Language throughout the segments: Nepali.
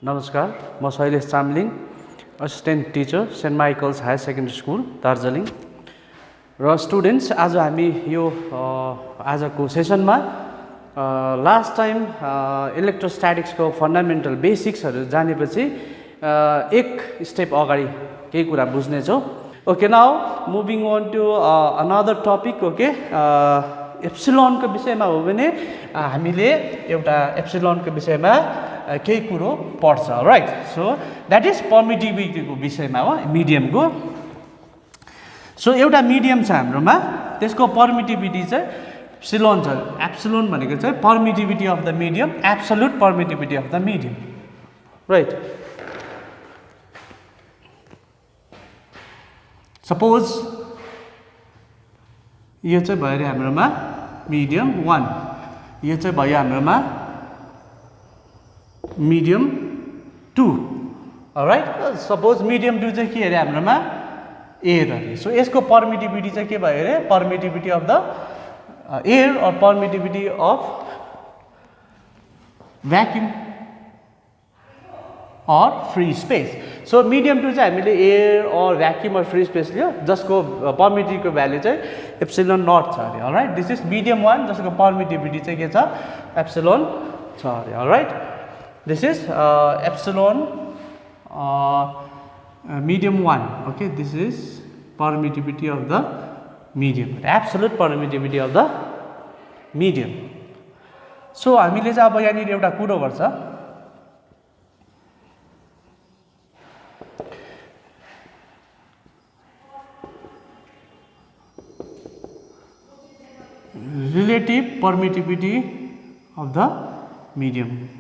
नमस्कार, म Shailesh Chamling, assistant teacher Saint Michael's higher secondary school Darjeeling. र स्टुडेन्ट्स, आज हामी यो आजको सेसनमा लास्ट टाइम इलेक्ट्रोस्ट्याटिक्सको फन्डामेन्टल बेसिक्सहरू जानेपछि एक स्टेप अगाडि केही कुरा बुझ्नेछौँ। Okay, now moving on to another topic. Okay, एप्सिलोनको विषयमा हो भने हामीले एउटा एप्सिलोनको विषयमा केही कुरो पढ्छ, राइट। सो द्याट इज पर्मिटिभिटीको विषयमा हो, मिडियमको। सो एउटा मिडियम छ हाम्रोमा, त्यसको पर्मिटिभिटी चाहिँ एप्सिलोन छ। एप्सिलोन भनेको चाहिँ permittivity of the medium, absolute permittivity of the medium, right. Suppose यो चाहिँ भयो अरे हाम्रोमा मिडियम 1, यो चाहिँ भयो हाम्रोमा मिडियम 2, राइट। सपोज मिडियम 2 चाहिँ के अरे हाम्रोमा एयर अरे। सो यसको पर्मिटिभिटी चाहिँ के भयो अरे, पर्मिटिभिटी अफ द एयर और पर्मिटिभिटी अफ भ्याक्युम और फ्री स्पेस। सो मिडियम 2 चाहिँ हामीले एयर और भ्याक्युम और फ्री स्पेस लियो, जसको पर्मिटिभीको भ्यालु चाहिँ एप्सिलोन नट छ अरे, अलराइट। दिस इज मिडियम 1, जसको पर्मिटिभिटी चाहिँ के छ, एप्सिलोन छ अरे, all right. This is epsilon medium 1. Okay, this is permittivity of the medium, absolute permittivity of the medium. So हामीले चाहिँ अब यहाँनिर एउटा कुरो गर्छ, relative permittivity of the medium.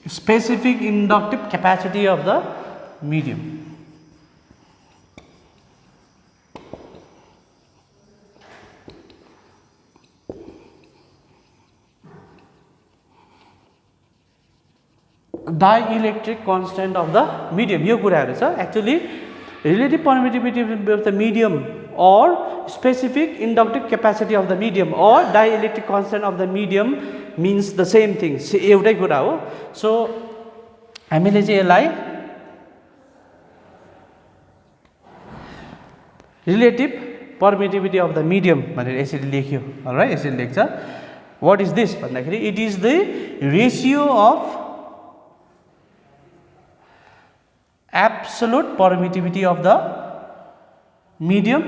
Specific inductive capacity of the medium. Dielectric constant of the medium, यो कुराहरु छ। Actually relative permittivity of the medium or specific inductive capacity of the medium or dielectric constant of the medium means the same thing, एउटै कुरा हो। सो हामीले चाहिँ यसलाई relative permittivity of the medium भनेर यसरी लेख्यो, अलराइट। यसरी लेख्छ, व्हाट इज दिस भन्दाखेरि it is the ratio of absolute permittivity of the medium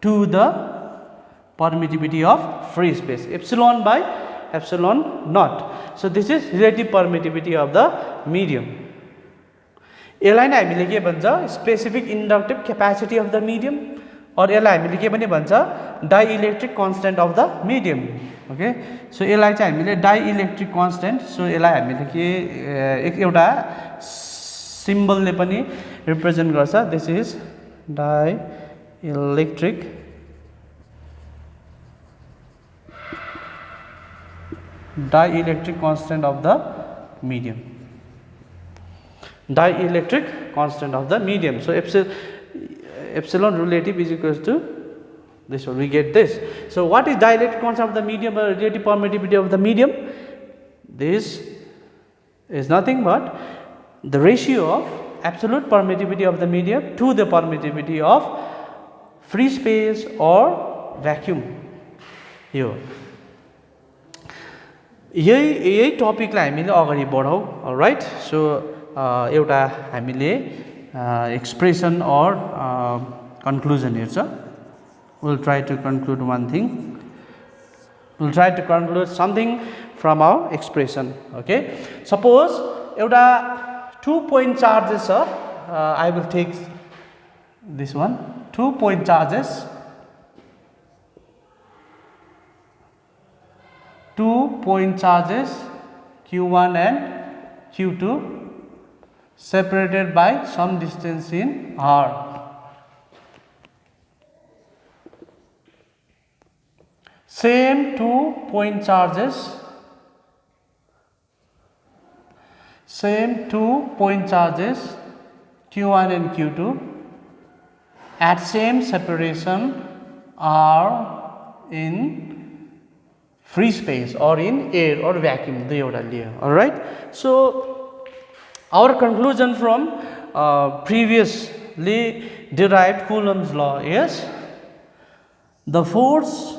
to the permittivity of free space, epsilon by epsilon naught. So this is relative permittivity of the medium. यसलाई नै हामीले के भन्छ, specific inductive capacity of the medium, और यसलाई हामीले के पनि भन्छ, dielectric constant of the medium. Okay, so यसलाई चाहिँ हामीले डाइइलेक्ट्रिक कन्स्टेन्ट, सो यसलाई हामीले के एउटा सिम्बलले पनि रिप्रेजेन्ट गर्छ। This is dielectric constant of the medium, dielectric constant of the medium. So epsilon relative is equals to this one, we get this. So what is dielectric constant of the medium or relative permittivity of the medium? This is nothing but the ratio of absolute permittivity of the medium to the permittivity of free space or vacuum. यो यही टपिकलाई हामीले अगाडि बढाउँ, राइट। सो एउटा हामीले एक्सप्रेसन और कन्क्लुजन हेर्छ। Will try to conclude one thing, will try to conclude something from our expression. Okay, suppose एउटा 2 point charges छ, I will take this one, 2 point charges, 2 point charges Q1 and Q2 separated by some distance in R. same 2-point charges, Q1 and Q2 at same separation are in free space or in air or vacuum, alright. So our conclusion from previously derived Coulomb's law is the force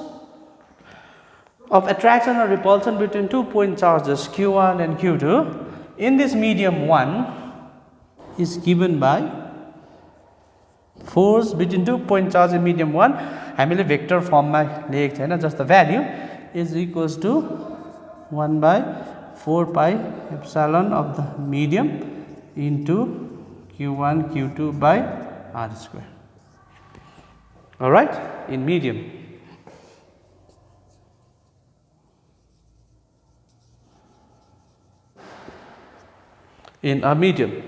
of attraction or repulsion between 2-point charges Q1 and Q2 in this medium 1 is given by force between 2-point charge in medium 1 हामीले vector form मा लेखेको छैन, just the value is equals to 1 by 4 pi epsilon of the medium into Q1 Q2 by R square. Alright, in medium. In a medium.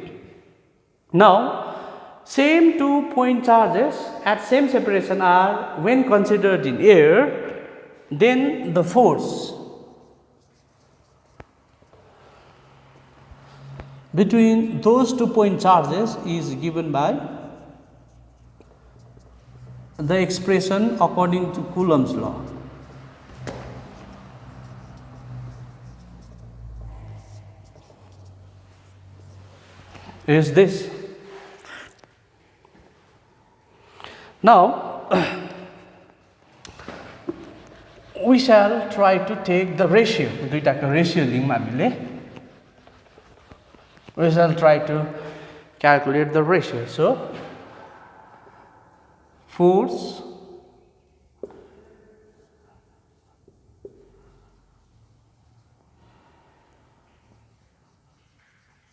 Now, same 2-point charges at same separation are when considered in air, then the force between those 2-point charges is given by the expression according to Coulomb's law. Is this. Now, we shall try to take the ratio. We shall try to calculate the ratio. So, force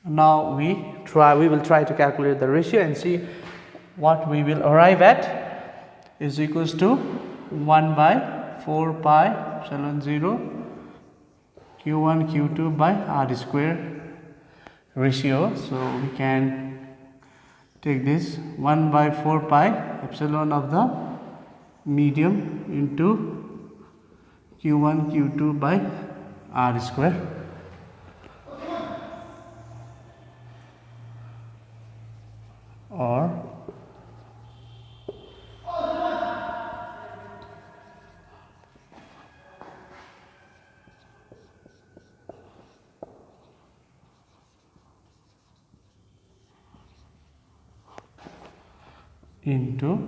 now we will try to calculate the ratio and see what we will arrive at is equals to 1 by 4 pi epsilon 0 Q1 Q2 by R square ratio. So we can take this 1 by 4 pi epsilon of the medium into Q1 Q2 by R square. Or into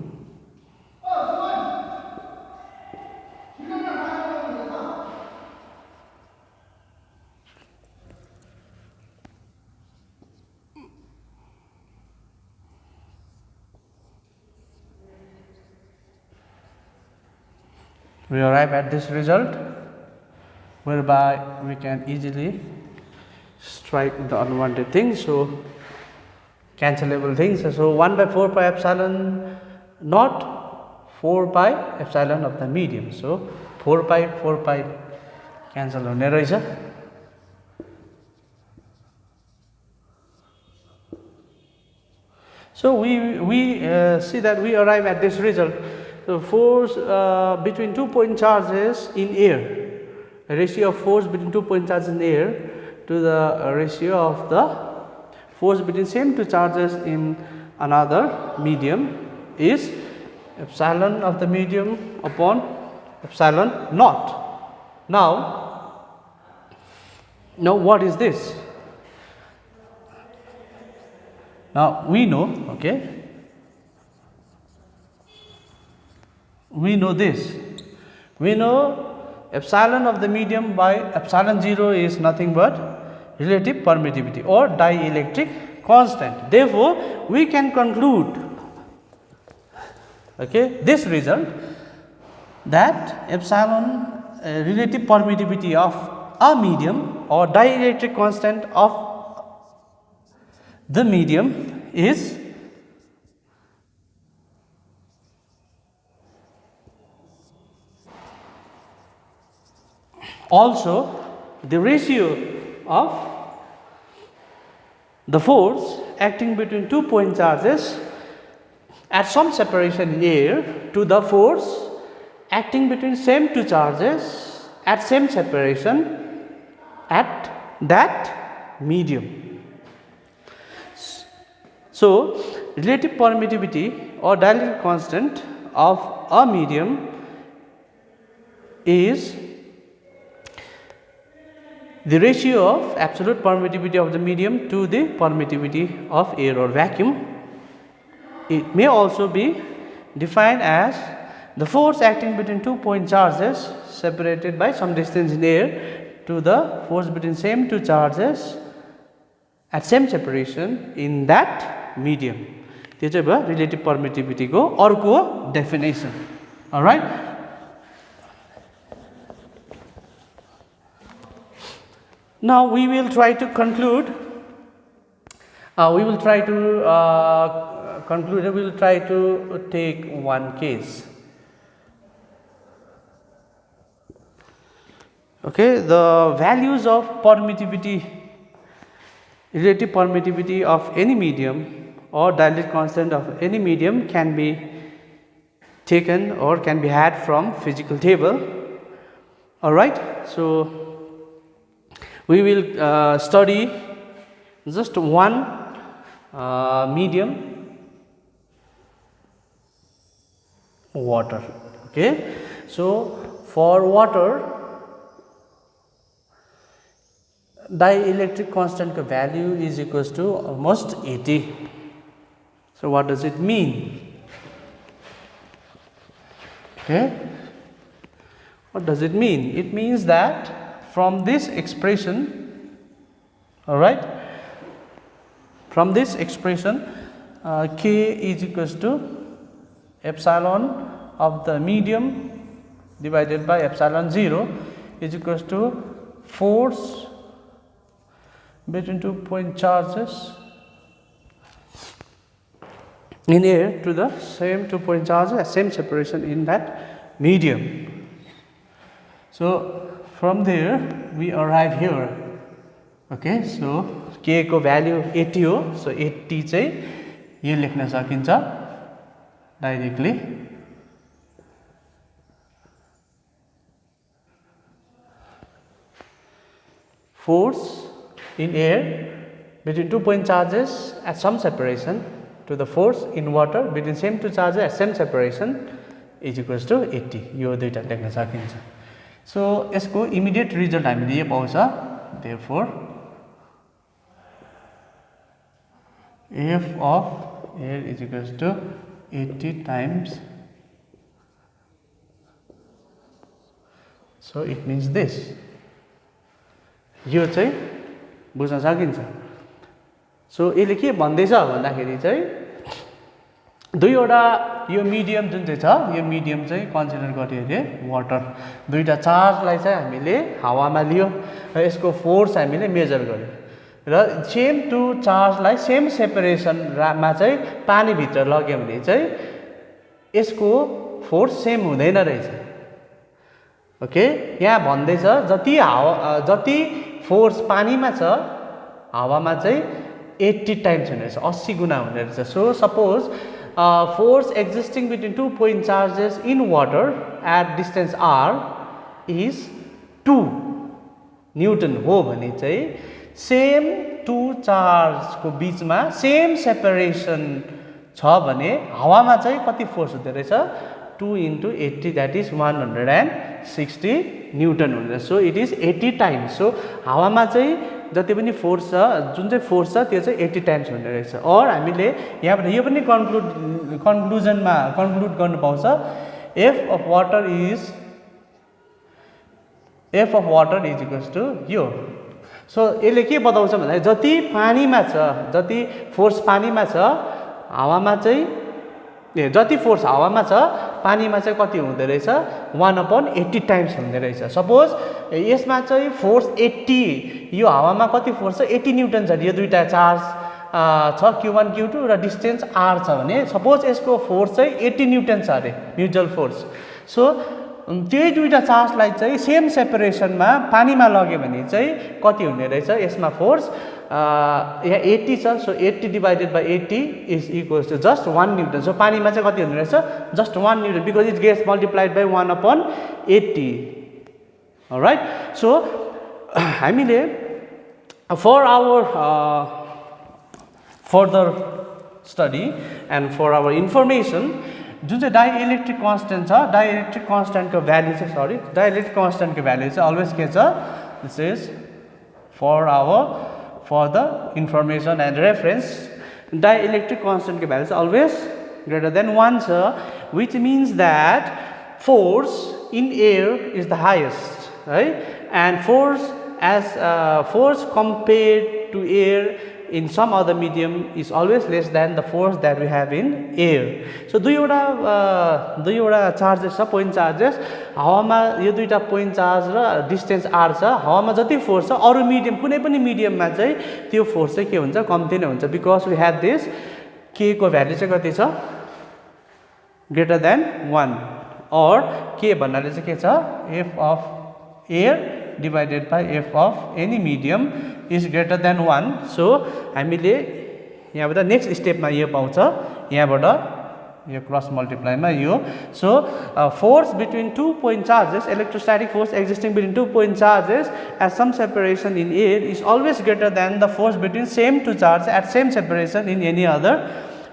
we arrive at this result whereby we can easily strike the unwanted things, so cancelable things. So 1 by 4 pi epsilon not 4 pi epsilon of the medium. So 4 pi cancel hune रहेछ. So we see that we arrive at this result. The force between 2-point charges in air, a ratio of force between 2-point charges in air to the ratio of the force between same 2 charges in another medium is epsilon of the medium upon epsilon naught. Now what is this? Now we know, okay, we know this. We know epsilon of the medium by epsilon 0 is nothing but relative permittivity or dielectric constant. Therefore, we can conclude, okay, this result that epsilon relative permittivity of a medium or dielectric constant of the medium is also the ratio of the force acting between 2-point charges at some separation in air to the force acting between same two charges at same separation at that medium. So, relative permittivity or dielectric constant of a medium is the ratio of absolute permittivity of the medium to the permittivity of air or vacuum. It may also be defined as the force acting between 2 point charges separated by some distance in air to the force between same two charges at same separation in that medium. This is the relative permittivity ko arko definition. Alright. Now we will try to conclude. We will try to take one case. Okay, the values of permittivity, relative permittivity of any medium or dielectric constant of any medium can be taken or can be had from physical table. Alright, so we will study just one medium, water. Okay, so for water, dielectric constant value is equals to almost 80. So what does it mean? Okay, what does it mean? It means that from this expression, all right, from this expression, K is equals to epsilon of the medium divided by epsilon 0 is equals to force between 2 point charges in air to the same 2 point charges, same separation in that medium. So from there we arrive here. Okay, so K को value 80 हो, so 80 चाहिँ यो लेख्न सकिन्छ directly. Force in air between 2 point charges at some separation to the force in water between same two charges at same separation is equals to 80. यो दुईटा लेख्न सकिन्छ. So यसको immediate result हामीले यो पाउँछ. Therefore F of air is equals to 80 times. So it means this. यो चाहिँ बुझ्न सकिन्छ. सो यसले के भन्दैछ भन्दाखेरि चाहिँ दुईवटा यो मिडियम जुन चाहिँ छ यो मिडियम चाहिँ कन्सिडर गर्यो अरे वाटर. दुईटा चार्जलाई चाहिँ हामीले हावामा लियो र यसको फोर्स हामीले मेजर गर्यो र सेम टु चार्जलाई सेम सेपरेसनमा चाहिँ पानीभित्र लग्यो भने चाहिँ यसको फोर्स सेम हुँदैन रहेछ. ओके, यहाँ भन्दैछ जति फोर्स पानीमा छ हावामा चाहिँ 80 टाइम्स हुने रहेछ, 80 गुना हुने रहेछ. So suppose force existing between 2 point charges in water at distance r is 2 Newton हो भने चाहिँ सेम टु चार्ज को बीचमा सेम सेपरेसन छ भने हावामा चाहिँ कति फोर्स हुँदै रहेछ 2 into 80 that is 160 न्यूटन हुँदै रहेछ. So it is 80 times. So हावामा चाहिँ जति पनि फोर्स छ जुन चाहिँ फोर्स छ त्यो चाहिँ 80 टाइम्स हुँदै रहेछ. और हामीले यहाँबाट यो पनि कन्क्लुजनमा कन्क्लुड गर्नु पाउँछ F of water is equals to यो. सो यसले के बताउँछ भन्दा जति पानीमा छ जति फोर्स पानीमा छ हावामा चाहिँ जति फोर्स हावामा छ पानीमा चाहिँ कति हुँदै रहेछ 1/80 टाइम्स हुँदै रहेछ. सपोज यसमा चाहिँ फोर्स 80 यो हावामा कति फोर्स छ 80 न्यूटन छ. यो दुईटा चार्ज छ Q1 Q2 र डिस्टेन्स r छ भने सपोज यसको फोर्स चाहिँ 80 न्यूटन छ अरे म्युचुअल फोर्स. सो त्यही दुईटा चार्जलाई चाहिँ सेम सेपरेसनमा पानीमा लग्यो भने चाहिँ कति हुने रहेछ यसमा फोर्स यहाँ 80 छ, so 80 divided by 80 is equals to just 1 newton. So पानीमा चाहिँ कति हुने रहेछ? Just 1 newton, because it gets multiplied by 1/80. Alright. So हामीले for our further study and for our information जुन चाहिँ डाइइलेक्ट्रिक कन्स्टेन्ट छ, डाइइलेक्ट्रिक कन्स्टेन्टको भ्याल्यु चाहिँ डाइइलेक्ट्रिक कन्स्टेन्टको भ्याल्यु चाहिँ अलवेज के छ? This is for our further information and reference. Dielectric constant के value is always greater than 1 sir, which means that force in air is the highest, right? And force compared to air in some other medium is always less than the force that we have in air. So दुईवटा चार्जेस छ, पोइन्ट चार्जेस. हावामा यो दुईटा पोइन्ट चार्ज र डिस्टेन्स r छ. हावामा जति फोर्स छ अरू मिडियम कुनै पनि मिडियममा चाहिँ त्यो फोर्स चाहिँ के हुन्छ? कम्ती नै हुन्छ. Because we have this k को भ्यालु चाहिँ कति छ? Greater than 1. और k भन्नाले चाहिँ के छ? f of air divided by f of any medium is greater than 1. So हामीले यहाँबाट नेक्स्ट स्टेपमा यो पाउँछ, यहाँबाट यो क्रस मल्टिप्लाईमा यो. So force between 2 point charges, electrostatic force existing between 2 point charges at some separation in air is always greater than the force between same two charge at same separation in any other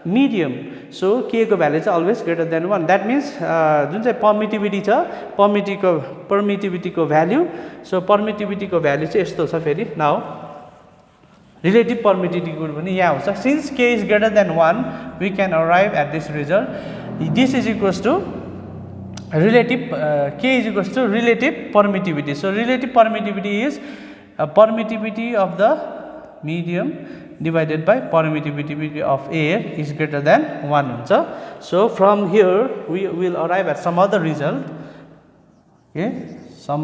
medium. So k को भ्यालु चाहिँ always greater than 1. That means जुन चाहिँ पर्मिटिभिटी छ, पर्मिटिभिटीको भ्यालु. सो पर्मिटिभिटीको भ्यालु चाहिँ यस्तो छ फेरि. नाउ रिलेटिभ पर्मिटिभिटीको पनि यहाँ हुन्छ. Since k is greater than 1 we can arrive at this result. This is equals to relative k is equals to relative permittivity. So relative permittivity is permittivity of the medium divided by permittivity of air is greater than 1 huncha. So from here we will arrive at some other result. Okay, some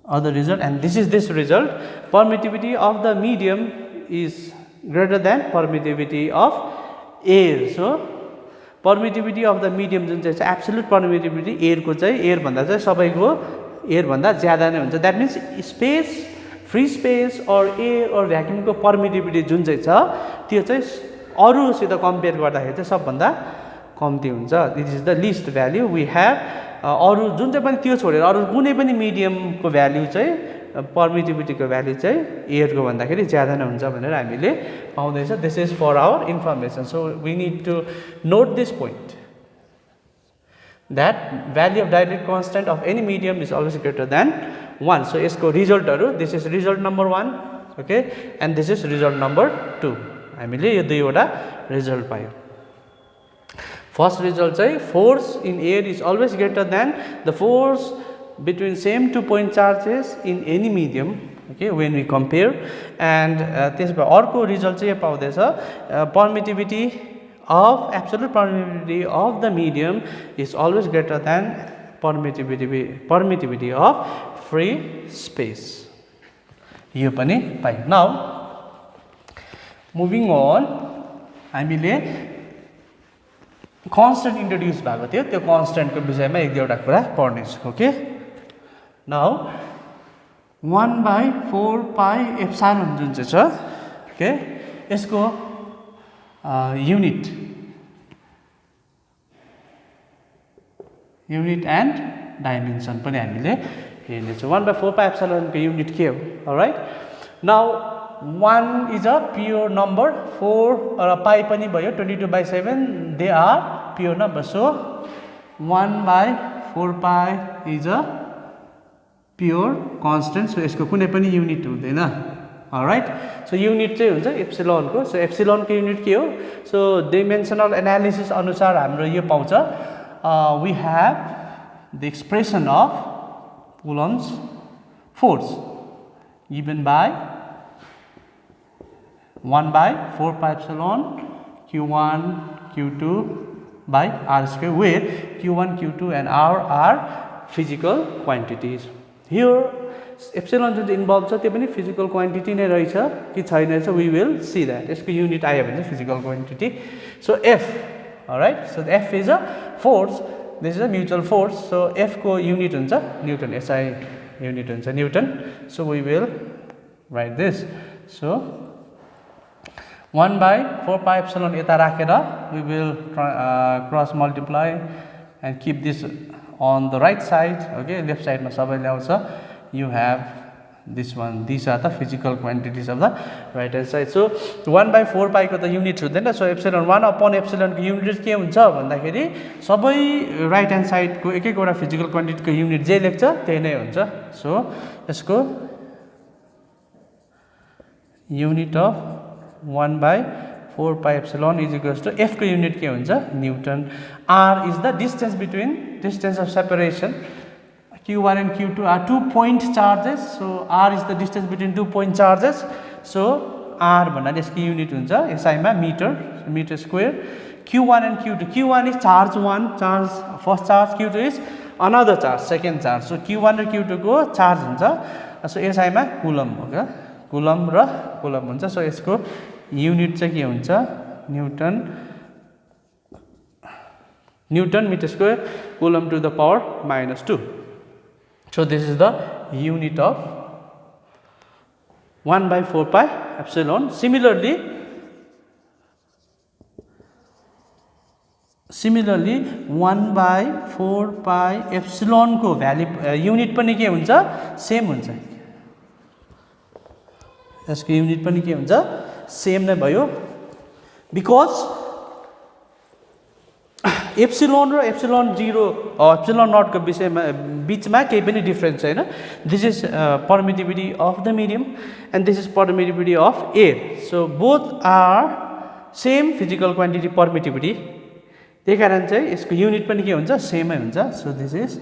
other result, and this is this result. Permittivity of the medium is greater than permittivity of air. So permittivity of the medium जुन चाहिँ absolute permittivity air को चाहिँ air भन्दा चाहिँ सबैको air भन्दा ज्यादा नै हुन्छ. That means space, free space or air or vacuum को permittivity जुन चाहिँ छ त्यो चाहिँ अरूसित कम्पेयर गर्दाखेरि चाहिँ सबभन्दा कम्ती हुन्छ. This is the least value we have. अरू जुन चाहिँ पनि त्यो छोडेर अरू कुनै पनि मिडियमको भ्याल्यु चाहिँ पर्मिटिभिटीको भ्याल्यु चाहिँ एयरको भन्दाखेरि ज्यादा नै हुन्छ भनेर हामीले पाउँदैछ. This is for our information. So we need to note this point that value of dielectric constant of any medium is always greater than 1. So यसको रिजल्टहरु, this is result number 1, okay, and this is result number 2. हामीले यो दुईवटा रिजल्ट पायौं. फर्स्ट रिजल्ट चाहिँ force in air is always greater than the force between same 2 point charges in any medium, okay, when we compare. And त्यसपछि अर्को रिजल्ट चाहिँ यो पाउँदैछ permittivity of absolute permittivity of the medium is always greater than permittivity of free space. यो पनि पायौं. Now moving on, हामीले constant introduce भएको थियो, त्यो constant को विषयमा एक दुईवटा कुरा पढ्ने छु. ओके, नाउ 1/4 पाई एप्सिलोन जुन चाहिँ छ, ओके, यसको युनिट एन्ड डाइमेन्सन पनि हामीले हेर्नेछौँ. 1/4 पाई एप्सिलोन को युनिट के हो? Alright, now 1 is a pure number, 4 र पाई पनि भयो, 22/7 they are pure number. So 1/4 pi is a pure constant. So यसको कुनै पनि युनिट हुँदैन. अलराइट, सो युनिट चाहिँ हुन्छ एप्सिलोन को. सो एप्सिलोन को युनिट के हो? सो डाइमेन्सनल एनालिसिस अनुसार हाम्रो यो पाउँछ, we have the expression of Coulomb's force given by 1/4 pi epsilon q1 q2 by r square, where q1 q2 and r are physical quantities. Here epsilon जुन चाहिँ इन्भल्भ छ त्यो पनि फिजिकल क्वान्टिटी नै रहेछ कि छैन रहेछ, वी विल सी द्याट. यसको युनिट आयो भने चाहिँ physical quantity. So F, all right, so F is a force, this is a mutual force. So F को युनिट हुन्छ न्युटन, एसआई unit हुन्छ Newton. So we will write this. So 1 by 4 pi epsilon यता राखेर we will cross multiply and keep this on the right side. Okay, left side मा सबै ल्याउँछ. You have this one. These are the physical quantities of the right hand side. So 1 by 4 pi को त युनिट हुँदैन. So epsilon 1 upon epsilon को युनिट के हुन्छ भन्दाखेरि सबै राइट ह्यान्ड साइड को एक एकवटा फिजिकल क्वान्टिटी को युनिट जे लेख्छ त्यही नै हुन्छ. सो यसको unit of 1 by 4 pi epsilon is equals to f को युनिट के हुन्छ Newton. r is the distance of separation. Q1 and Q2 are 2 point charges. So r is the distance between 2 point charges. So r भन्नाले यसको युनिट हुन्छ SI मा meter square. Q1 and Q2. Q1 is charge 1, first charge. Q2 is another charge, second charge. So Q1 र Q2 को चार्ज हुन्छ. So SI मा कुलम हो. कुलम र कुलम हुन्छ. So यसको युनिट चाहिँ के हुन्छ Newton meter square coulomb to the power -2. So this is the unit of 1 by 4 pi epsilon. Similarly 1 by 4 pi epsilon को भ्यालु युनिट पनि के हुन्छ सेम हुन्छ. यसको युनिट पनि के हुन्छ सेम नै भयो. बिकज एप्सिलोन र एप्सिलोन 0 एप्सिलोन नट को विषयमा बीचमा केही पनि डिफरेन्स छैन. This is permittivity of the medium and this is permittivity of air. So both are same physical quantity permittivity. त्यही कारण चाहिँ यसको युनिट पनि के हुन्छ सेमै हुन्छ. So this is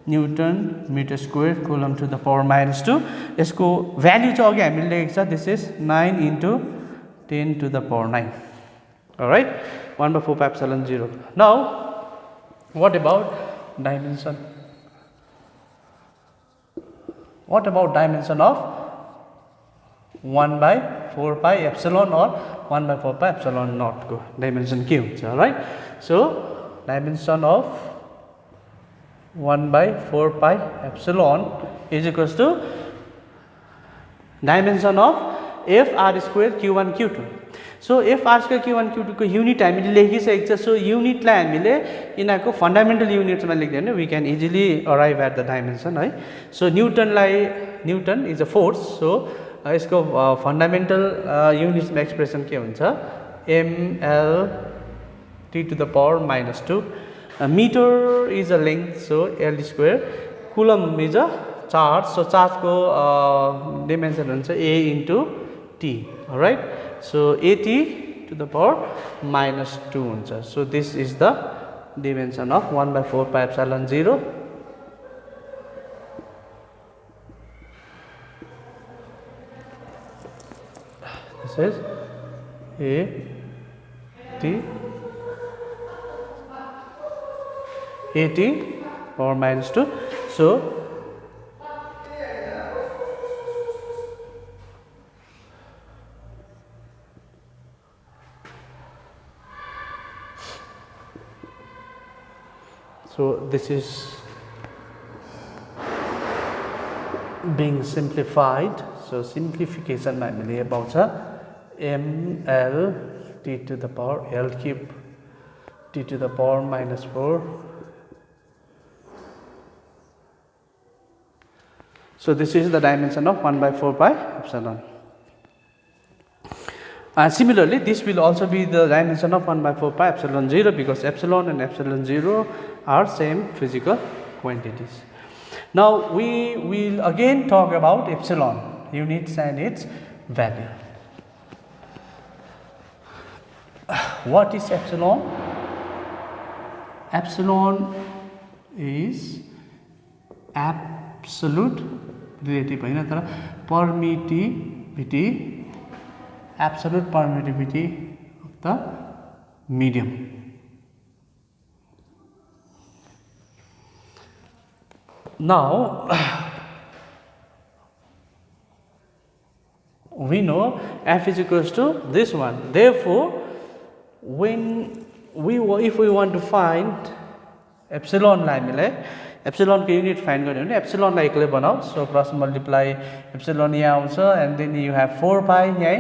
Newton meter square coulomb to the power -2. यसको भ्यालु चाहिँ अघि हामीले लेखेको छ. This is 9 into 10 to the power 9. Alright, 1 by 4 pi epsilon 0. Now what about dimension? What about dimension of 1 by 4 pi epsilon or 1 by 4 pi epsilon naught को dimension के हुन्छ. Alright, so dimension of 1 by 4 pi epsilon is equals to dimension of f r square q1 q2. So f r square q1 q2 को युनिट हामीले लेखिसकेको छ. सो युनिटलाई हामीले यिनीहरूको फन्डामेन्टल युनिट्समा लेख्दै भने we can easily arrive at the dimension है. So newton is a force. So यसको फन्डामेन्टल युनिट्समा एक्सप्रेसन के हुन्छ ml t to the power -2. Meter is a length, so L square. Coulomb is a charge, so charge को dimension हुन्छ a into t. Alright, so at to the power -2 हुन्छ. So this is the dimension of 1 by 4 pi epsilon 0. This is a t power -2. So this is being simplified. So simplification मा हामीले पाउँछ ml t to the power l cube t to the power -4. So this is the dimension of 1 by 4 pi epsilon. Similarly, this will also be the dimension of 1 by 4 pi epsilon 0 because epsilon and epsilon 0 are same physical quantities. Now we will again talk about epsilon units and its value. What is epsilon? Epsilon is absolute relative हैन तर permittivity, absolute permittivity of the medium. Now we know f is equals to this one. Therefore, if we want to find epsilon लाई हामीले एप्सिलोनको युनिट फाइन्ड गर्ने भने एप्सिलोनलाई एक्लै बनाऊ सो क्रस मल्टिप्लाई एप्सिलोन यहाँ आउँछ and then you have 4 pi यही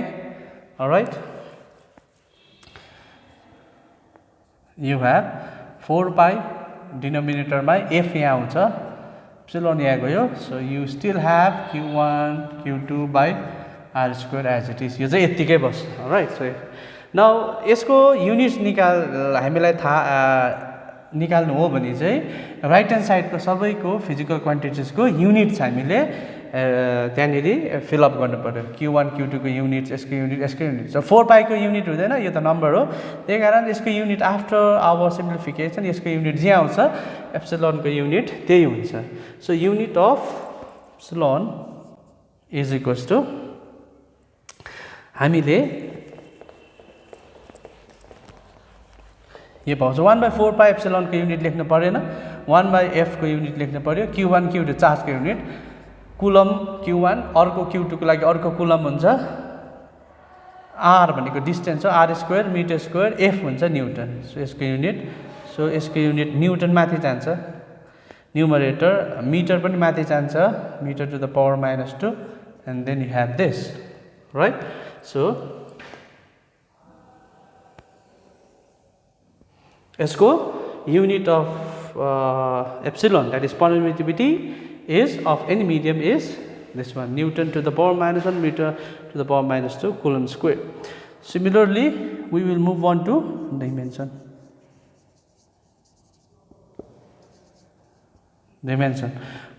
अलराइट यु हेभ 4 पाई डिनोमिनेटरमा एफ यहाँ आउँछ एप्सिलोन यहाँ गयो so you still have q1 q2 by r square as it is यो चाहिँ यत्तिकै बस राइट सो नाउ यसको युनिट्स हामीलाई थाहा निकाल्नु हो भने चाहिँ राइट ह्यान्ड साइडको सबैको फिजिकल क्वान्टिटिजको युनिट्स हामीले त्यहाँनिर फिलअप गर्नु पर्यो q1 q2 को युनिट्स यसको युनिट सो 4 पाईको युनिट हुँदैन यो त नम्बर हो त्यही कारण यसको युनिट आफ्टर आवर सिम्प्लिफिकेसन यसको युनिट जे आउँछ एप्सिलोनको युनिट त्यही हुन्छ so unit of epsilon is equals to हामीले यो पाउँछ 1/4 पाई एप्सिलोनको युनिट लेख्नु परेन 1/f को युनिट लेख्नु पर्यो q1 q2 चार्जको unit coulomb q1 अर्को q2 को लागि अर्को कुलम हुन्छ r भनेको डिस्टेन्स हो r square metre square f हुन्छ न्युटन सो यसको युनिट न्युटन माथि जान्छ न्युमरेटर मिटर पनि माथि जान्छ metre to the power -2 and then you have this right so यसको unit of epsilon that is permittivity is of any medium is this one Newton to the power -1 meter to the power -2 coulomb square. Similarly, we will move on to dimension.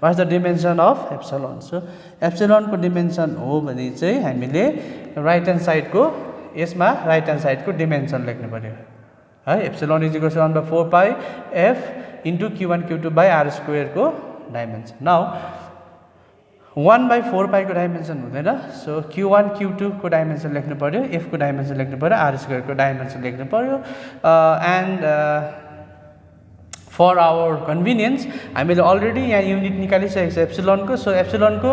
What is the dimension of epsilon? So epsilon को dimension हो भने चाहिँ हामीले right hand side को यसमा right hand side को dimension लेख्नु पर्यो है epsilon is equal to 1/4 pi f into q1 q2 by r square को डाइमेन्सन नाउ 1/4 पाई को डाइमेन्सन हुँदैन सो q1 q2 को डाइमेन्सन लेख्नु पर्यो f को डाइमेन्सन लेख्नु पर्यो r स्क्वायर को डाइमेन्सन लेख्नु पर्यो एन्ड फर आवर कन्भिनियन्स हामीले अलरेडी यहाँ युनिट निकालिसकेको छ एप्सिलोनको सो एप्सिलोनको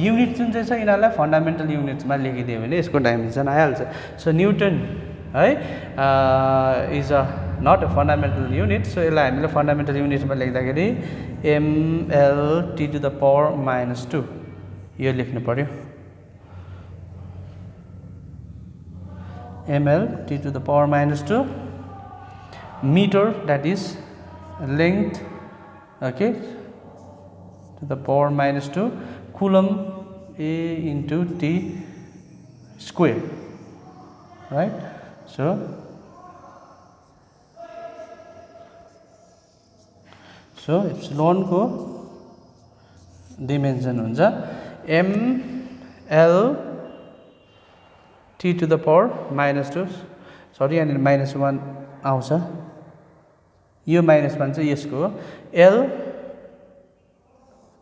युनिट जुन चाहिँ छ यिनीहरूलाई फन्डामेन्टल युनिट्समा लेखिदियो भने यसको डाइमेन्सन आइहाल्छ सो न्युटन है is a not a fundamental unit so यसलाई हामीले फन्डामेन्टल युनिट्समा लेख्दाखेरि ml t to the power -2 यो लेख्नु पर्यो ml t to the power -2 meter that is length okay to the power -2 coulomb a into t square right so epsilon को dimension हुन्छ ml t to the power -2 sorry यहाँनिर -1 आउँछ यो -1 चाहिँ यसको l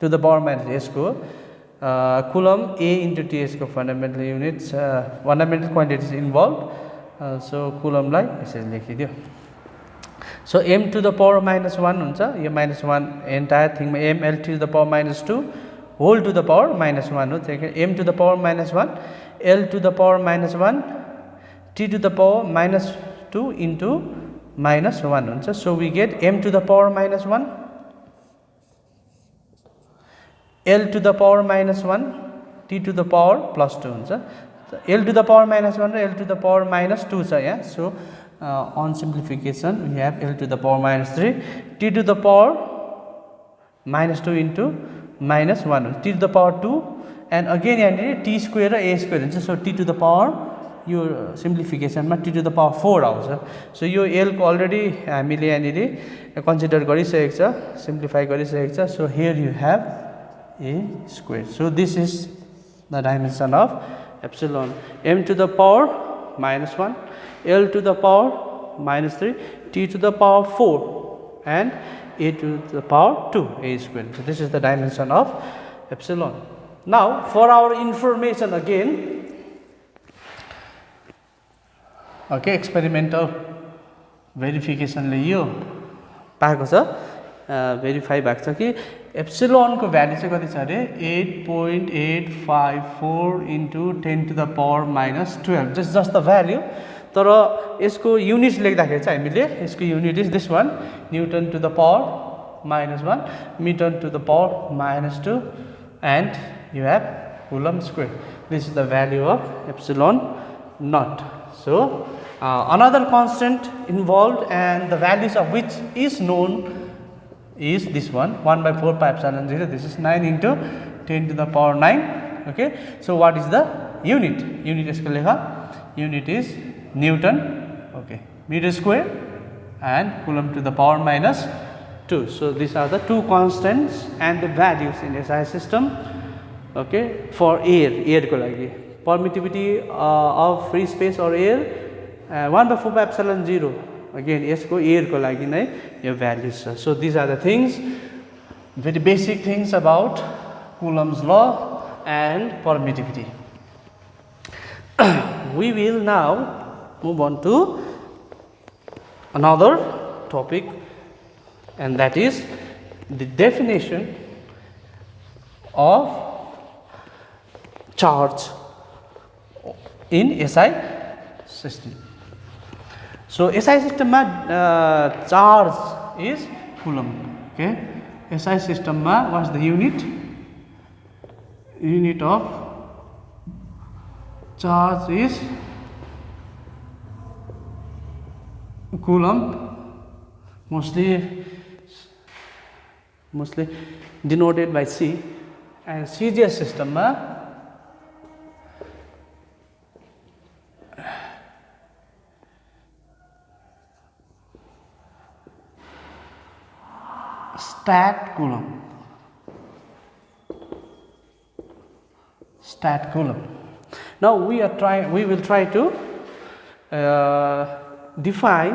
to the power -, यसको coulomb a into t यसको fundamental units fundamental quantities involve so coulomb लाई यसरी लेखिदियो So m to the power -1 हुन्छ यो -1 एन्टायर थिङमा ml to the power -2 whole to the power -1 हो त्यही m to the power -1 l to the power -1 t to the power -2 into -1 हुन्छ so we get m to the power -1 l to the power -1 t to the power +2 हुन्छ l to the power -1 र l to the power -2 छ यहाँ so on simplification we have l to the power -3 t to the power -2 into -1 t to the power 2 and again यहाँ t square र a square हुन्छ so t to the power यो simplification मा t to the power 4 आउँछ so यो l को अलरेडी हामीले यहाँ कन्सिडर गरिसकेको छ सिम्प्लिफाई गरिसकेको छ so here you have a square so this is the dimension of epsilon m to the power -1 l to the power -3 t to the power 4 and a to the power 2 a square so this is the dimension of epsilon now for our information again okay experimental verification ले यो पाएको छ भेरिफाई भएको छ कि एप्सिलोन को भ्यालु चाहिँ कति छ अरे 8.854 into 10 to the power -12 just the value तर यसको युनिट्स लेख्दाखेरि चाहिँ हामीले यसको unit is this one newton to the power minus 1 meter to the power minus 2, and you have Coulomb square. This is the value of epsilon naught. So another constant involved and the values of which is known is this one, 1 by 4 pi epsilon 0. This is 9 into 10 to the power 9. Okay, so what is the unit? Unit is Newton, okay, meter square, and Coulomb to the power minus 2. So these are the two constants and the values in SI system. Okay, for air ko lagi permittivity of free space or air 1 by 4 pi epsilon 0. Again, यसको air को लागि नै यो values छ. So these are the things, very basic things about Coulomb's law and permittivity. We will now move on to another topic, and that is the definition of charge in SI system. So SI system charge is Coulomb. Okay, SI system what's the unit? Unit of charge is Coulomb, mostly denoted by C, and CGS system stat Coulomb. Stat Coulomb. Now we will try to define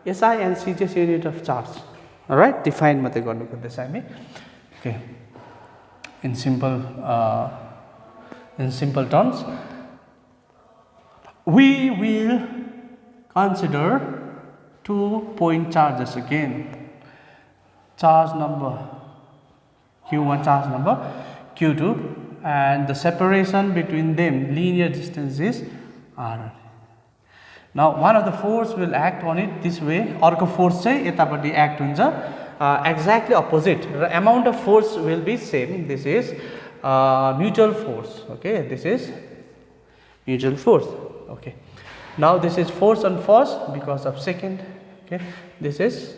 SI and CGS unit of charge. All right, define मात्रै गर्नु पर्दैछ हामी. Okay, in simple terms, we will consider 2 point charges again. Charge number Q1, charge number Q2, and the separation between them, linear distance, is R. Now one of the force will act on it this way, अर्को force चाहिँ यतापट्टि act हुन्छ exactly opposite. The amount of force will be same. This is mutual force. Okay, this is mutual force. Okay, now this is force on first because of second. Okay, this is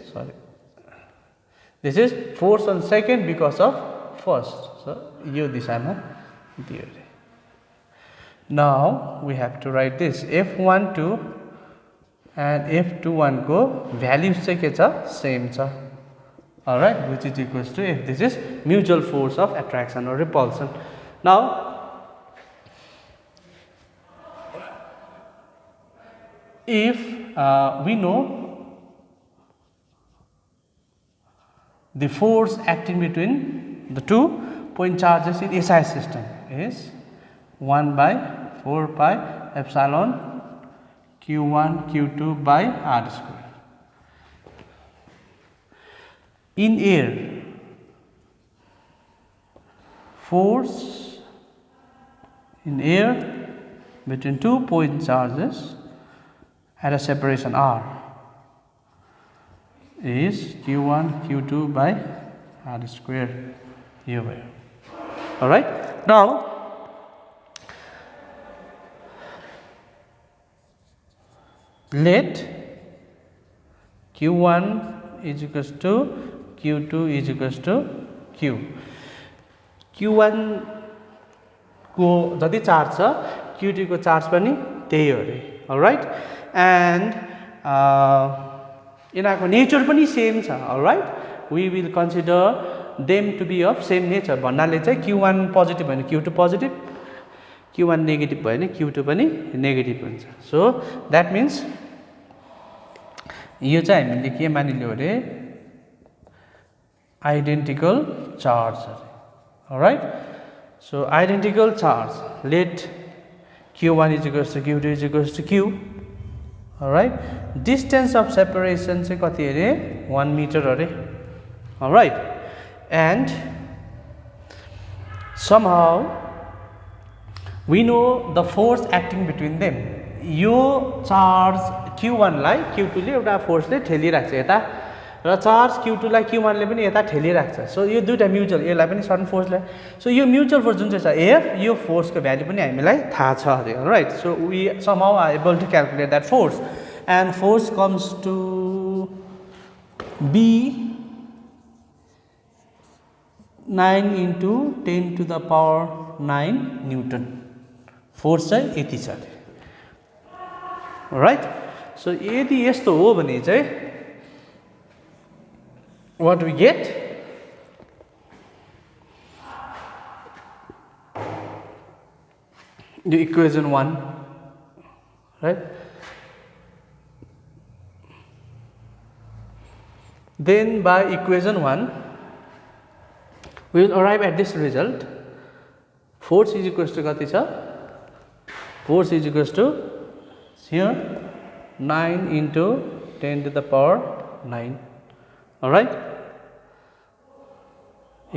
force on second because of first. So you this I'm theory. Now we have to write this F12 and F21 ko values चाहिँ के छ, same छ. All right, which is equals to if this is mutual force of attraction or repulsion. Now if we know the force acting between the 2 point charges in SI system is 1 by 4 pi epsilon Q1 Q2 by R square. In air, force in air between 2 point charges at a separation R is Q1 Q2 by R square here. All right, now let Q1 is equals to Q2 is equals to Q. Q1 को जति चार्ज छ Q2 को चार्ज पनि त्यही हो रे. All right, and यिनीहरुको नेचर पनि सेम छ. All right, we will consider them to be of same nature. भन्नाले चाहिँ Q1 पोजिटिभ भने Q2 पोजिटिभ, Q1 नेगेटिभ भयो भने Q2 पनि नेगेटिभ हुन्छ. So that means यो चाहिँ हामीले के मानिलियो रे, identical charge. All right, so identical charge, let Q1 is equals to Q2 is equals to Q. All right, distance of separation चाहिँ कति अरे 1 meter अरे. All right, and somehow we know the force acting between them. यो चार्ज Q1 लाई Q2 ले एउटा फोर्सले ठेलिराख्छ यता, र चार्ज Q2 लाई Q1 ले पनि यता ठेलिराख्छ सो यो दुईटा म्युचुअल यसलाई पनि सडन फोर्सलाई सो यो म्युचुअल फोर्स जुन चाहिँ छ F यो फोर्सको भ्यालु पनि हामीलाई थाहा छ अरे right so we somehow are able to calculate that force and force comes to be 9 into 10 to the power 9 newton force चाहिँ यति छ राइट सो यदि यस्तो हो भने चाहिँ what we get the equation 1 right then by equation 1 we will arrive at this result force is equals to kati cha force is equals to here 9 into 10 to the power 9 all right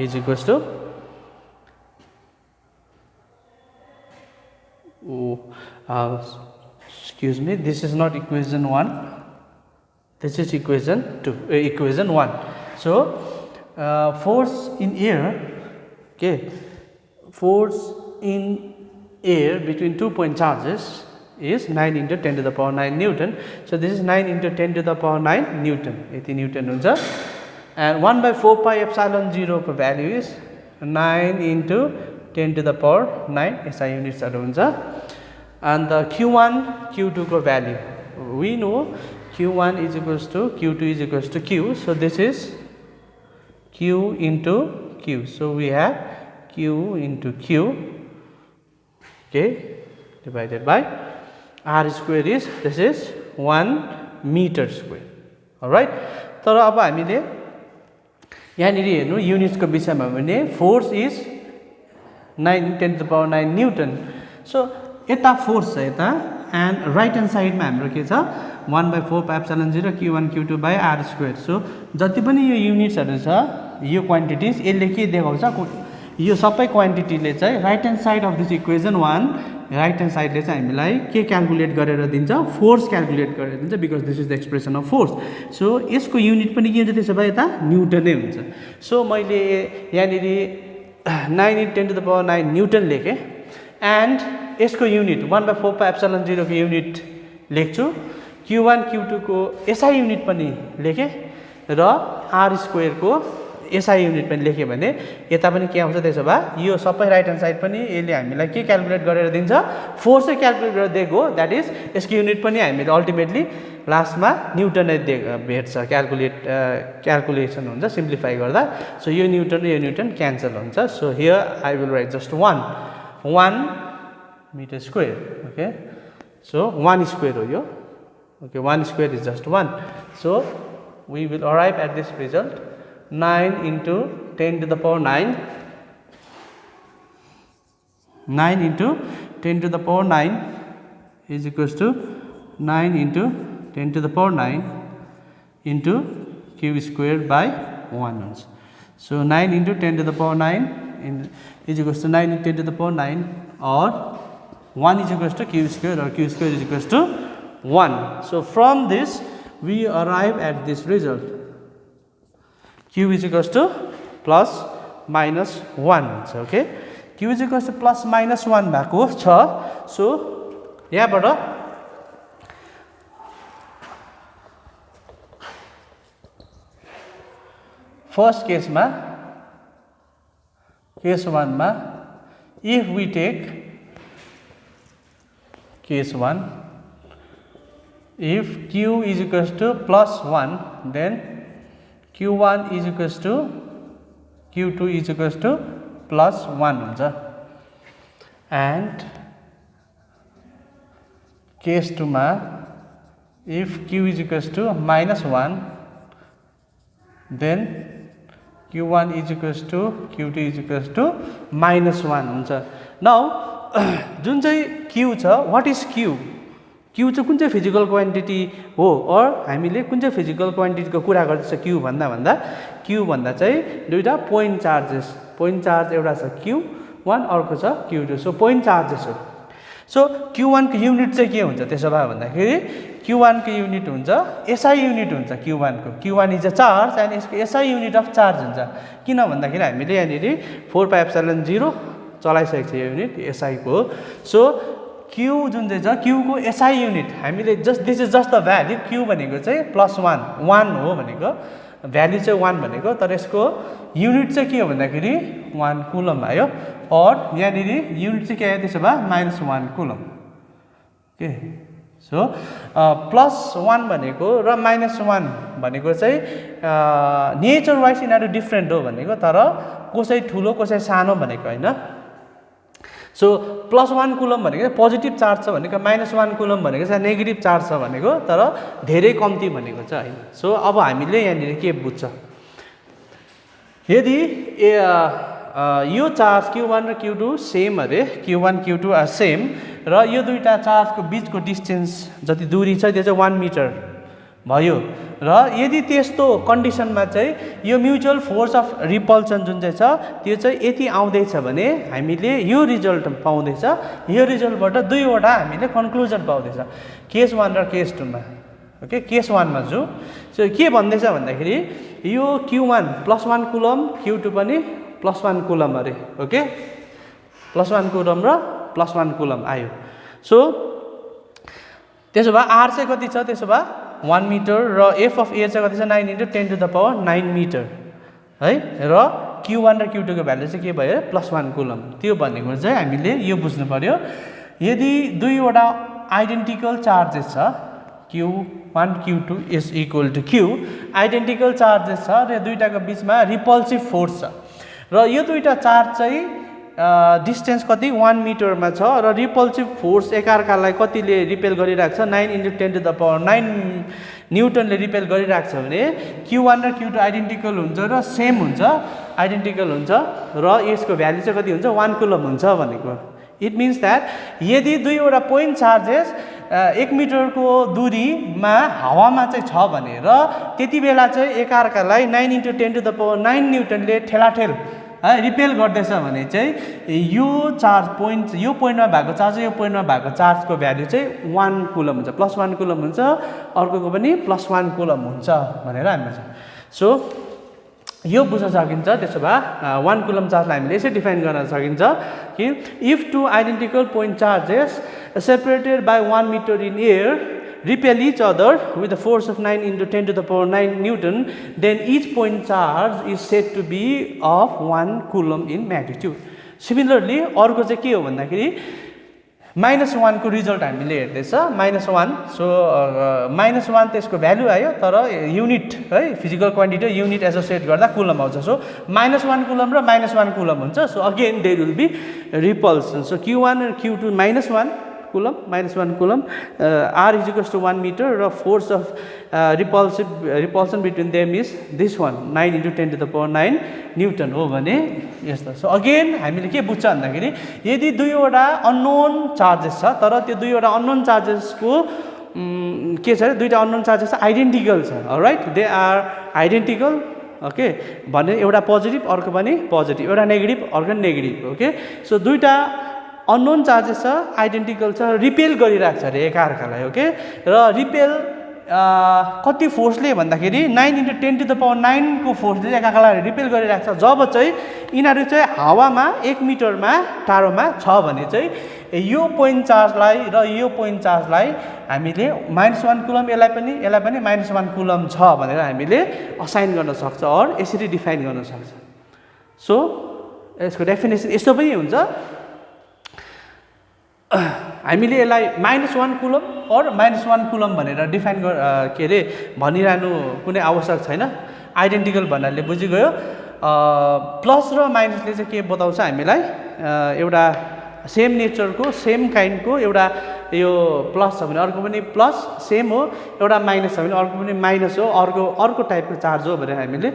is equals to excuse me this is not equation 1 this is equation 2 equation 1 so force in air okay force in air between 2 point charges is 9 into 10 to the power 9 Newton. So this is 9 into 10 to the power 9 Newton. 80 Newton huncha. And 1 by 4 pi epsilon 0 ko value is 9 into 10 to the power 9 SI units huncha. And the Q1, Q2 ko value we know Q1 is equals to Q2 is equals to Q. So this is Q into Q. So we have Q into Q okay divided by R square is this is 1 meter square alright तर अब हामीले यहाँनिर हेर्नु युनिट्सको विषयमा भने force is 9 10 to the power 9 newton so यता फोर्स छ यता एन्ड राइट ह्यान्ड साइडमा हाम्रो के छ 1/4 pi epsilon 0 Q1 Q2 by R square so जति पनि यो युनिट्सहरु छ यो क्वान्टिटिज यसले के देखाउँछ यो सबै क्वान्टिटीले चाहिँ right hand side of this equation 1 right hand साइडले चाहिँ हामीलाई के क्याल्कुलेट गरेर दिन्छ फोर्स क्याल्कुलेट गरेर दिन्छ because this is the expression of force so यसको युनिट पनि के हुन्छ त्यसो भए यता न्युटन नै हुन्छ सो मैले यहाँनिर 9 into 10 to the power 9 newton लेखेँ एन्ड यसको युनिट 1/4 pi epsilon 0 को युनिट लेख्छु Q1 Q2 को SI युनिट पनि लेखेँ र R स्क्वायर को SI युनिट पनि लेख्यो भने यता पनि के आउँछ त्यसो भए यो सबै राइट ह्यान्ड साइड पनि यसले हामीलाई के क्याल्कुलेट गरेर दिन्छ फोर्स चाहिँ क्याल्कुलेट गरेर दिएको दैट इज यसको युनिट पनि हामीले अल्टिमेटली लास्टमा न्युटन नै भेट्छ क्याल्कुलेसन हुन्छ सिम्प्लिफाई गर्दा सो यो न्युटन र यो न्युटन क्यान्सल हुन्छ so here I will write just 1 meter square okay so 1 square ho yo okay 1 square is just 1 so we will arrive at this result 9 into 10 to the power 9 into 10 to the power 9 is equals to 9 into 10 to the power 9 into q squared by 1 so 9 into 10 to the power 9 is equals to 9 into 10 to the power 9 or 1 is equals to q square or q square is equals to 1. So from this we arrive at this result. Q is equals to plus minus 1. Okay. Q is equals to plus minus 1 भएको छ. So यहाँबाट फर्स्ट केसमा केस 1 मा if we take case 1 if q is equals to plus 1 then q1 is equals to q2 is equals to plus 1 हुन्छ and case 2 मा if q is equals to minus 1 then q1 is equals to q2 is equals to minus 1 हुन्छ now जुन चाहिँ q छ व्हाट इज q q चाहिँ कुन चाहिँ फिजिकल क्वान्टिटी हो और हामीले कुन चाहिँ फिजिकल क्वान्टिटीको कुरा गर्दैछ q भन्दा q भन्दा चाहिँ दुईटा पोइन्ट चार्ज एउटा छ q1 अर्को छ q2 सो पोइन्ट चार्जेस हो सो Q1 को युनिट चाहिँ के हुन्छ त्यसो भए भन्दाखेरि Q1 को युनिट हुन्छ SI युनिट हुन्छ Q1 को Q1 is a charge and यसको SI युनिट अफ चार्ज हुन्छ किन भन्दाखेरि हामीले यहाँनिर 4πε0 चलाइसकेको छ यो युनिट SI को सो Q जुन चाहिँ छ Q को SI युनिट हामीले this is just the value Q भनेको चाहिँ +1 हो भनेको भ्याल्यु चाहिँ 1 भनेको तर यसको युनिट चाहिँ के हो भन्दाखेरि 1 कुलम आयो और यहाँनिर युनिट चाहिँ के आयो त्यसो भए -1 कुलम ओके सो +1 भनेको र -1 भनेको चाहिँ नेचर वाइज यिनीहरू डिफ्रेन्ट हो भनेको तर कसै ठुलो कसै सानो भनेको होइन सो +1 कुलम भनेको पोजिटिभ चार्ज छ भनेको -1 कुलम भनेको चाहिँ नेगेटिभ चार्ज छ भनेको तर धेरै कम्ती भनेको छ हैन सो अब हामीले यहाँनिर के बुझ्छ यदि यो चार्ज Q1 र Q2 सेम अरे Q1 Q2 आर सेम र यो दुईटा चार्जको बीचको डिस्टेन्स जति दूरी छ त्यो चाहिँ 1 मिटर भयो र यदि त्यस्तो कन्डिसनमा चाहिँ यो म्युचुअल फोर्स अफ रिपल्सन जुन चाहिँ छ त्यो चाहिँ यति आउँदैछ भने हामीले यो रिजल्ट पाउँदैछ यो रिजल्टबाट दुईवटा हामीले कन्क्लुजन पाउँदैछ केस 1 र केस 2 मा ओके केस 1 मा जो सो के भन्दैछ भन्दाखेरि यो Q1 +1 कुलम Q2 पनि +1 कुलम अरे ओके +1 कुलम र +1 कुलम आयो सो त्यसो भए R चाहिँ कति छ त्यसो भए 1 मिटर र F अफ A चाहिँ कति छ 9 × 10⁹ मिटर है र Q1 र Q2 को भ्यालु चाहिँ के भयो +1 कुलम त्यो भनेको चाहिँ हामीले यो बुझ्नु पर्यो यदि दुईवटा आइडेन्टिकल चार्जेस छ Q1 Q2 is equal to Q identical charges छ र दुईटाको बीचमा रिपल्सिभ फोर्स छ र यो दुईटा चार्ज चाहिँ डिस्टेन्स कति 1 मिटरमा छ र रिपल्सिभ फोर्स एकअर्कालाई कतिले रिपेल गरिरहेको छ 9 × 10⁹ न्युटनले रिपेल गरिरहेको छ भने Q1 र Q2 आइडेन्टिकल हुन्छ र सेम हुन्छ आइडेन्टिकल हुन्छ र यसको भ्यालु चाहिँ कति हुन्छ 1 कुलम हुन्छ भनेको इट मिन्स द्याट यदि दुईवटा पोइन्ट चार्जेस 1 मिटरको दूरीमा हावामा चाहिँ छ भने र त्यति बेला चाहिँ एकअर्कालाई 9 × 10⁹ न्युटनले ठेलाठेल रिपेल गर्दैछ भने चाहिँ यो चार्ज पोइन्ट यो पोइन्टमा भएको चार्ज यो पोइन्टमा भएको चार्जको भ्यालु चाहिँ 1 कुलम हुन्छ +1 कुलम हुन्छ अर्कोको पनि +1 कुलम हुन्छ भनेर हामीले सो यो बुझ्न सकिन्छ त्यसो भए 1 कुलम चार्जलाई हामीले यसरी डिफाइन गर्न सकिन्छ कि if two identical point charges separated by 1 metre in air repel each other with a force of 9 × 10⁹ Newton, then each point charge is said to be of 1 coulomb in magnitude. Similarly, अर्को चाहिँ के हो भन्दाखेरि -1 को रिजल्ट हामीले हेर्दैछ -1 सो -1 त्यसको भ्यालु आयो तर युनिट है फिजिकल क्वान्टिटी युनिट एसोसिएट गर्दा कुलम आउँछ सो -1 कुलम र -1 कुलम हुन्छ so again there will be repulsion so Q1 र Q2 -1 coulomb -1 coulomb R is equals to 1 meter र force of repulsion between them is this one 9 × 10⁹ newton हो भने यस्तो सो अगेन हामीले के बुझ्छ भन्दाखेरि यदि दुईवटा अननोन चार्जेस छ तर त्यो दुईवटा अननोन चार्जेसको के छ दुईटा अननोन चार्जेस आइडेन्टिकल छ right they are identical okay भने एउटा पोजिटिभ अर्को पनि पोजिटिभ एउटा नेगेटिभ अर्को नेगेटिभ ओके सो दुईटा अननोन चार्जेस छ आइडेन्टिकल छ रिपेल गरिरहेको छ अरे एकअर्कालाई ओके र रिपेल कति फोर्सले भन्दाखेरि 9 × 10⁹ को फोर्सले एकअर्कालाई रिपेल गरिरहेको छ जब चाहिँ यिनीहरू चाहिँ हावामा 1 मिटरमा टाढोमा छ भने चाहिँ यो पोइन्ट चार्जलाई र यो पोइन्ट चार्जलाई हामीले -1 कुलम यसलाई पनि -1 कुलम छ भनेर हामीले असाइन गर्न सक्छ और यसरी डिफाइन गर्न सक्छ सो यसको डेफिनेसन यस्तो पनि हुन्छ हामीले यसलाई -1 कुलम और -1 कुलम भनेर डिफाइन के अरे भनिरहनु कुनै आवश्यक छैन आइडेन्टिकल भन्नाले बुझिगयो प्लस र माइनसले चाहिँ के बताउँछ हामीलाई एउटा सेम नेचरको सेम काइन्डको एउटा यो प्लस छ भने अर्को पनि प्लस सेम हो एउटा माइनस छ भने अर्को पनि माइनस हो अर्को टाइपको चार्ज हो भनेर हामीले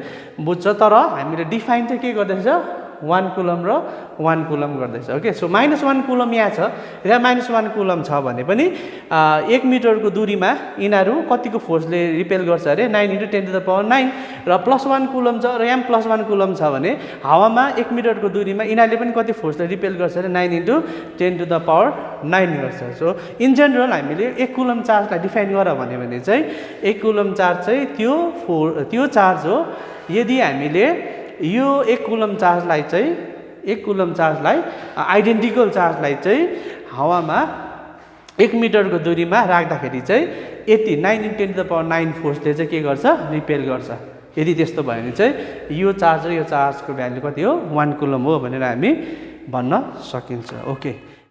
बुझ्छ तर हामीले डिफाइन चाहिँ के गर्दैछ 1 कुलम र 1 कुलम गर्दैछ ओके सो -1 कुलम यहाँ छ र -1 कुलम छ भने पनि 1 मिटरको दूरीमा यिनीहरू कतिको फोर्सले रिपेल गर्छ अरे 9 × 10⁹ र +1 कुलम छ र यहाँ +1 कुलम छ भने हावामा 1 मिटरको दूरीमा यिनीहरूले पनि कति फोर्सले रिपेल गर्छ अरे 9 × 10⁹ गर्छ सो इन जनरल हामीले 1 कुलम चार्जलाई डिफाइन गर भने चाहिँ 1 कुलम चार्ज चाहिँ त्यो चार्ज हो यदि हामीले यो 1 कुलम चार्जलाई आइडेन्टिकल चार्जलाई चाहिँ हावामा 1 मिटरको दूरीमा राख्दाखेरि चाहिँ यति 9 × 10⁹ फोर्सले चाहिँ के गर्छ रिपेल गर्छ यदि त्यस्तो भयो भने चाहिँ यो चार्ज र यो चार्जको भ्यालु कति हो 1 कुलम हो भनेर हामी भन्न सकिन्छ ओके